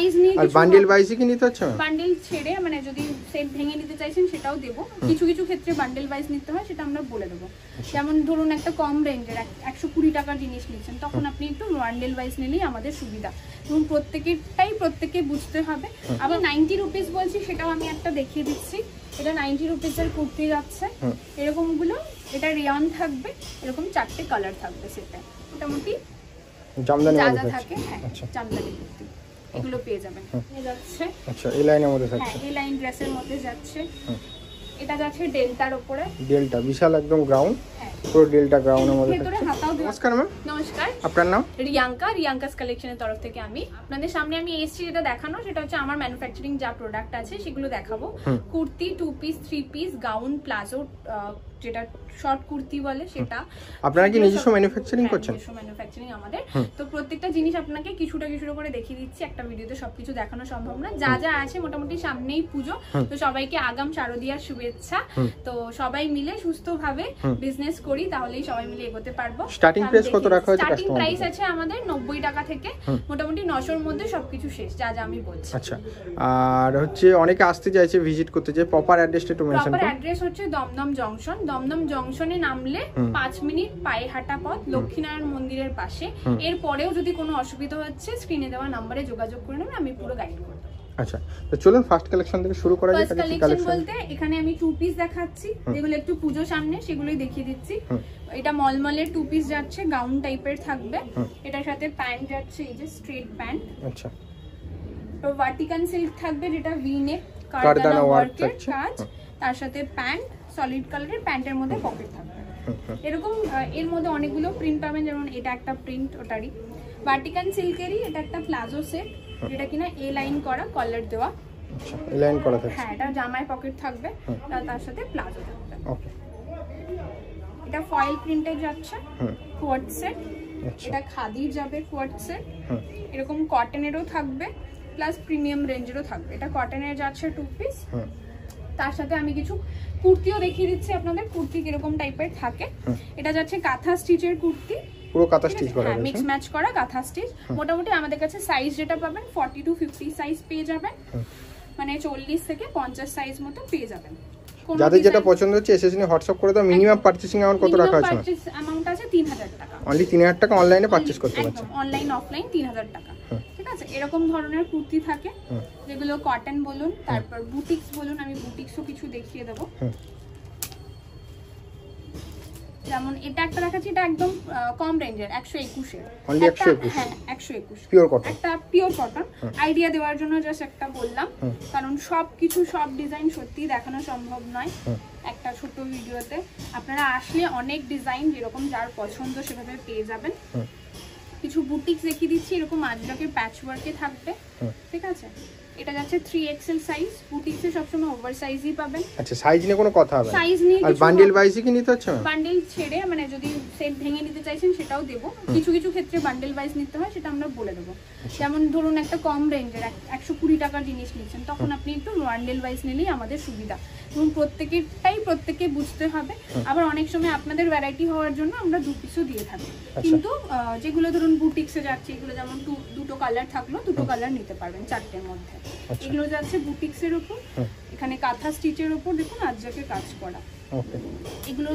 Size নিয়ে আর bundle ওয়াইজই কি নিতে হচ্ছে? বান্ডেল ছেড়ে মানে যদি সেট ভেঙে নিতে চাইছেন সেটাও দেব। কিছু কিছু ক্ষেত্রে বান্ডেল ওয়াইজ নিতে হয়, সেটা আমরা বলে দেবো। যেমন ধরুন একটা কম রেঞ্জের 120 টাকার জিনিস নিচ্ছেন, তখন আপনি একটু বান্ডেল ওয়াইজ নিলেই আমাদের সুবিধা। এবং প্রত্যেকে বুঝতে হবে। আবার 90 রুপিস বলছি, সেটাও আমি একটা দেখিয়ে দিচ্ছি। এটা 90 রুপিসের কুর্তি যাচ্ছে এরকম গুলো। এটা রিয়ন থাকবে, এরকম 4টে কালার থাকবে। সেটা মোটামুটি জামদানি যা থাকে, হ্যাঁ জামদানি কুর্তি এগুলো পেয়ে যাবেন। যাচ্ছে আচ্ছা এই লাইনের মধ্যে থাকছে, হ্যাঁ এই লাইন ড্রেসের মধ্যে যাচ্ছে। এটা যাচ্ছে ডেল্টার উপরে, ডেল্টা বিশাল একদম গ্রাউন্ড, পুরো ডেল্টা গ্রাউন্ডের মধ্যে থাকছে। নমস্কার ম্যাম। নমস্কার, আপনার নাম? রিয়াঙ্কাস কালেকশনের তরফ থেকে আমি আপনাদের সামনে এসেছি যেটা দেখানো, সেটা হচ্ছে আমার ম্যানুফ্যাকচারিং যা প্রোডাক্ট আছে সেগুলো দেখাবো। Kurti, 2 piece, 3 piece, gown, palazzo, যেটা শর্ট কুর্তি বলে সেটা। আপনারা কি নিজস্ব ম্যানুফ্যাকচারিং করছেন? নিজস্ব ম্যানুফ্যাকচারিং আমাদের। তো প্রত্যেকটা জিনিস আপনাকে কিছুটা করে দেখিয়ে দিচ্ছি। একটা ভিডিওতে সবকিছু দেখানো সম্ভব না। যা যা আছে মোটামুটি সামনেই পুজো, তো সবাইকে আগাম শারদীয়ার শুভেচ্ছা। তো সবাই মিলে সুস্থভাবে বিজনেস করি, তাহলেই সবাই মিলে এগোতে পারবো। স্টার্টিং প্রাইস কত রাখা হয়েছে? স্টার্টিং প্রাইস আছে আমাদের 90 টাকা থেকে মোটামুটি 900 এর মধ্যে সবকিছু শেষ, যা যা আমি বলছি। আচ্ছা, আর হচ্ছে অনেকে আসতে চাইছে, ভিজিট করতে চাই, প্রপার অ্যাড্রেসটা একটু মেনশন করুন। প্রপার অ্যাড্রেস হচ্ছে দমদম জংশন। দমদম জংশনে নামলে 5 মিনিট পায়ে হাঁটা পথ, লক্ষ্মীনারায়ণ মন্দিরের পাশে। এর পরেও যদি কোনো অসুবিধা হচ্ছে স্ক্রিনে দেওয়া নম্বরে যোগাযোগ করে নেবেন, আমি পুরো গাইড করব। আচ্ছা, তো চলুন ফার্স্ট কালেকশন থেকে শুরু করা যাক। ফার্স্ট কালেকশন বলতে এখানে আমি 2 পিস দেখাচ্ছি, যেগুলো একটু পুজো সামনে, সেগুলোই দেখিয়ে দিচ্ছি। এটা মলমলের 2 পিস যাচ্ছে, গাউন টাইপের থাকবে। এটার সাথে প্যান্ট যাচ্ছে, এই যে স্ট্রেট প্যান্ট। আচ্ছা, তো ভার্টিকাল সিল্ক থাকবে, যেটা ভি নেক কারদানা ওয়ার্কের কাজ। তার সাথে প্যান্ট সলিড কালারের, প্যান্টের মধ্যে পকেট থাকবে এরকম। এর মধ্যে অনেকগুলো প্রিন্ট পাবেন, যেমন এটা একটা প্রিন্ট ওটারই ভার্টিকাল সিল্কেরই। এটা একটা প্লাজো সেট, যেটা কিনা এ লাইন করা, কলার দেওয়া। আচ্ছা, এ লাইন করা থাকবে। হ্যাঁ, এটা জামায় পকেট থাকবে, তার সাথে প্লাজো থাকবে। ওকে, এটা ফয়েল প্রিন্টে যাচ্ছে, কোয়ার্ট সেট। এটা খাদির যাবে কোয়ার্ট সেট। এরকম কটনেরও থাকবে, প্লাস প্রিমিয়াম রেঞ্জেরও থাকবে। এটা কটনের যাচ্ছে 2 পিস। তার সাথে আমি কিছু কুর্তিও দেখিয়ে দিচ্ছি আপনাদের, কুর্তি কিরকম টাইপের থাকে। এটা যাচ্ছে কাঁথা স্টিচের কুর্তি, পুরো কাঁথা স্টিচ করা আছে, মিক্স ম্যাচ করা কাঁথা স্টিচ। মোটামুটি আমাদের কাছে সাইজ যেটা পাবেন 40 to 50 সাইজ পেয়ে যাবেন, মানে 40 থেকে 50 সাইজ মতো পেয়ে যাবেন। যাদের যেটা পছন্দ হচ্ছে এসে হোয়াটসঅ্যাপ করে দাও। মিনিমাম পারচেজিং অ্যামাউন্ট কত রাখা আছে? পারচেজ অ্যামাউন্ট আছে 3000 টাকা। অনলি 3000 টাকা অনলাইনে পারচেজ করতে পারছেন। অনলাইন অফলাইন 3000 টাকা। ঠিক আছে, এরকম ধরনের কুর্তি থাকে, যেগুলো কটন বলুন, তারপর বুটিক্স বলুন। আমি বুটিক্সও কিছু দেখিয়ে দেবো। যেমন এটা একটা দেখাচ্ছি, এটা একদম কম রেঞ্জের, 121 এর। অনলি 121? হ্যাঁ 121 পিওর কটন। একটা পিওর কটন আইডিয়া দেওয়ার জন্য জাস্ট একটা বললাম, কারণ সব ডিজাইন সত্যি দেখানো সম্ভব নয় একটা ছোট ভিডিওতে। আপনারা আসলে অনেক ডিজাইন যেরকম যার পছন্দ সেভাবে পেয়ে যাবেন। কিছু বুটিক্স দেখিয়ে দিচ্ছি, এরকম আজরাকের প্যাচওয়ার্কে থাকবে। ঠিক আছে, এটা যাচ্ছে 3XL সাইজ। বুটিক্সে সবসময় ওভার সাইজই পাবেন। আচ্ছা, সাইজ নিয়ে কোনো কথা হবে না? সাইজ নিয়ে আর বান্ডেল ওয়াইজই কি নিতে হচ্ছে? বান্ডেল ছেড়ে মানে যদি সেট ভেঙে নিতে চাইছেন সেটাও দেব। কিছু কিছু ক্ষেত্রে বান্ডেল ওয়াইজ নিতে হয়, সেটা আমরা বলে দেবো। যেমন ধরুন একটা কম রেঞ্জের 120 টাকার জিনিস নিচ্ছেন, তখন আপনি একটু বান্ডেল ওয়াইজ নিলেই আমাদের সুবিধা। এবং প্রত্যেকে বুঝতে হবে। আবার অনেক সময় আপনাদের ভ্যারাইটি হওয়ার জন্য আমরা 2 পিসও দিয়ে থাকি। কিন্তু যেগুলো ধরুন বুটিক্সে যাচ্ছে, এগুলো যেমন দুটো কালার থাকলো, দুটো কালার নিতে পারবেন 4টের মধ্যে। এগুলো যাচ্ছে বুটিক্সের উপর, এখানে কাঁথা স্টিচের উপর দেখুন আজরাকে কাজ করা। এগুলো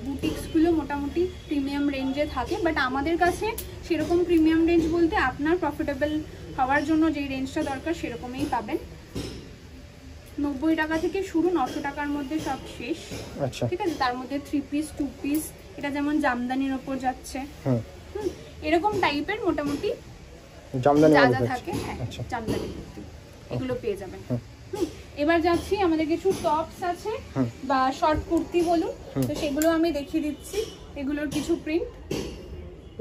বুটিক্স গুলো মোটামুটি প্রিমিয়াম রেঞ্জে থাকে, বাট আমাদের কাছে সেরকম প্রিমিয়াম রেঞ্জ বলতে আপনার প্রফিটেবল হওয়ার জন্য যে রেঞ্জটা দরকার সেরকমই পাবেন। 90 টাকা থেকে শুরু, 900 টাকার মধ্যে সব শেষ। ঠিক আছে, তার মধ্যে 3 পিস 2 পিস, এটা যেমন জামদানির উপর যাচ্ছে, এরকম টাইপের মোটামুটি জামদানি থাকে। হ্যাঁ, জামদানি কুর্তি এগুলো পেয়ে যাবেন। এবার যাচ্ছি, আমাদের কিছু টপস আছে বা শর্ট কুর্তি বলুন, তো সেগুলো আমি দেখিয়ে দিচ্ছি। এগুলোর কিছু প্রিন্ট।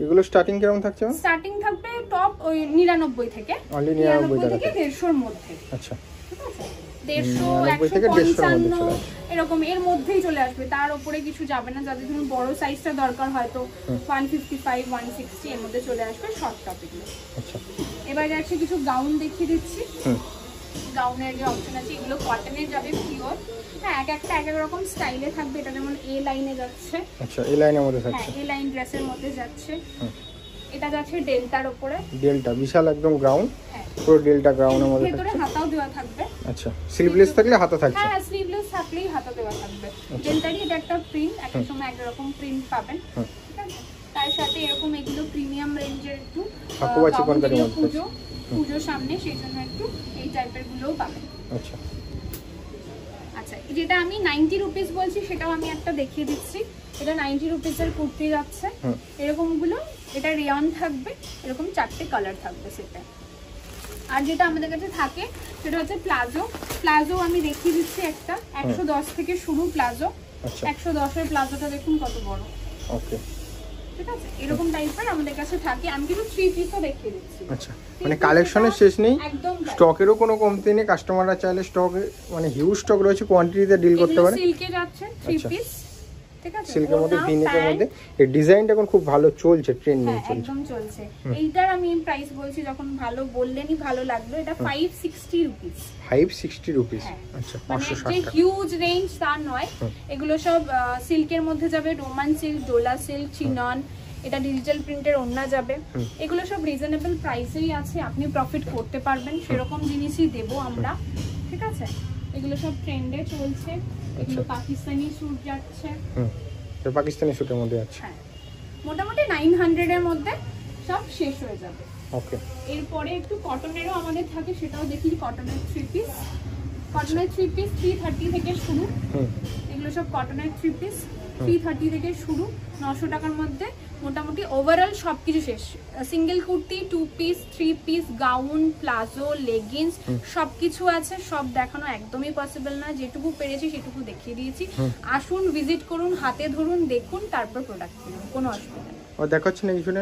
এগুলো স্টার্টিং কেমন থাকছে? স্টার্টিং থাকবে টপ ওই 99 থেকে, অনলি 99 থেকে 150 এর মধ্যে। আচ্ছা, ঠিক আছে, 150 155 এরকম এর মধ্যেই চলে আসবে। তার উপরে কিছু যাবে না। যাদের ধরুন বড় সাইজটা দরকার হয় তো 155 160 এর মধ্যে চলে আসবে শর্ট টপ এগুলো। আচ্ছা, এবার যাচ্ছে কিছু গাউন দেখিয়ে দিচ্ছি। গাউনের যে অপশন আছে, এগুলো কটনের যাবে পিওর। হ্যাঁ, এক রকম স্টাইলে থাকবে। এটা যেমন এ লাইনে যাচ্ছে। আচ্ছা, এ লাইনের মধ্যে থাকছে। হ্যাঁ, এ লাইন ড্রেসের মধ্যে যাচ্ছে। এটা যাচ্ছে ডেল্টার উপরে, ডেল্টা বিশাল একদম গ্রাউন্ড, পুরো ডেল্টা গাউনের মধ্যে ভেতরে থাকছে। হাতাও দেওয়া থাকবে। আচ্ছা, স্লিভলেস থাকলে হাতা থাকছে। হ্যাঁ, স্লিভলেস থাকলেই হাতা দেওয়া থাকবে। ডেল্টারই এটা একটা প্রিন্ট, একটা সময় একরকম প্রিন্ট পাবেন, ঠিক আছে? তার সাথে এরকম এগুলো প্রিমিয়াম রেঞ্জের একটু হাকুয়া চিকনকারির মধ্যে পুজোর সামনে, সেই জন্য একটু এই টাইপের গুলোও পাবেন। আচ্ছা আচ্ছা, যেটা আমি 90 রুপিস বলছি সেটাও আমি একটা দেখিয়ে দিচ্ছি। এটা 90 রুপিসের কুর্তি যাচ্ছে, এরকমগুলো। এটা রেয়ন থাকবে, এরকম 4টে কালার থাকবে সেটা। আর যেটা আমাদের কাছে থাকে সেটা হচ্ছে প্লাজো। প্লাজো আমি দেখিয়ে দিচ্ছি একটা, 110 থেকে শুরু প্লাজো। 110 এর প্লাজোটা দেখুন কত বড়। ওকে, ঠিক আছে, এরকম টাইপের আমাদের কাছে থাকে। আমি কিন্তু 3 পিসও দেখিয়ে দিচ্ছি। আচ্ছা, মানে কালেকশনের শেষ নেই, একদম স্টকেরও কোনো কমতি নেই। কাস্টমাররা চাইলে স্টকে মানে হিউজ স্টক রয়েছে, কোয়ান্টিটিতে ডিল করতে পারে। সিল্কে যাচ্ছে 3 পিস, ঠিক আছে, সিল্কের মধ্যে ভিনেকের মধ্যে। এই ডিজাইনটা এখন খুব ভালো চলছে, ট্রেন্ডিং চলছে। একদম চলছে। এইটার আমি প্রাইস বলছি, যখন ভালো বললেনই ভালো লাগলো। এটা 560 রুপিস। 560 রুপিস। আচ্ছা, মানে 560 যে টাকা। হিউজ রেঞ্জ তা নয়। এগুলো সব সিল্কের মধ্যে যাবে, Roman silk, Dola silk, chinon, এটা ডিজিটাল প্রিন্টের ওড়না যাবে। এগুলো সব রিজনেবল প্রাইসেই আছে, আপনি প্রফিট করতে পারবেন, সেরকম জিনিসই দেবো আমরা, ঠিক আছে? এগুলো সব ট্রেন্ডে চলছে। এগুলো পাকিস্তানি স্যুট যাচ্ছে। তো পাকিস্তানি স্যুটের মধ্যে আছে। হ্যাঁ, মোটামুটি 900 এর মধ্যে সব শেষ হয়ে যাবে। ওকে, এরপরে একটু কটনেরও আমাদের থাকে, সেটাও দেখি। কটনের 3 পিস, কটনের 3 পিস 330 থেকে শুরু। এগুলো সব কটনের 3 পিস 330 থেকে শুরু, 900 টাকার মধ্যে। মোটামুটি ওভারঅল সবকিছু শেষ। Single kurti, 2 piece, 3 piece, gown, palazzo, leggings সবকিছু আছে। সব দেখানো একদমই পসিবল না, যেটুকু পেরেছি সেটুকু দেখিয়ে দিয়েছি। আসুন, ভিজিট করুন, হাতে ধরুন, দেখুন, তারপর প্রোডাক্ট কিনুন, কোনো অসুবিধা নেই। ও দেখাচ্ছেন এই জন্য।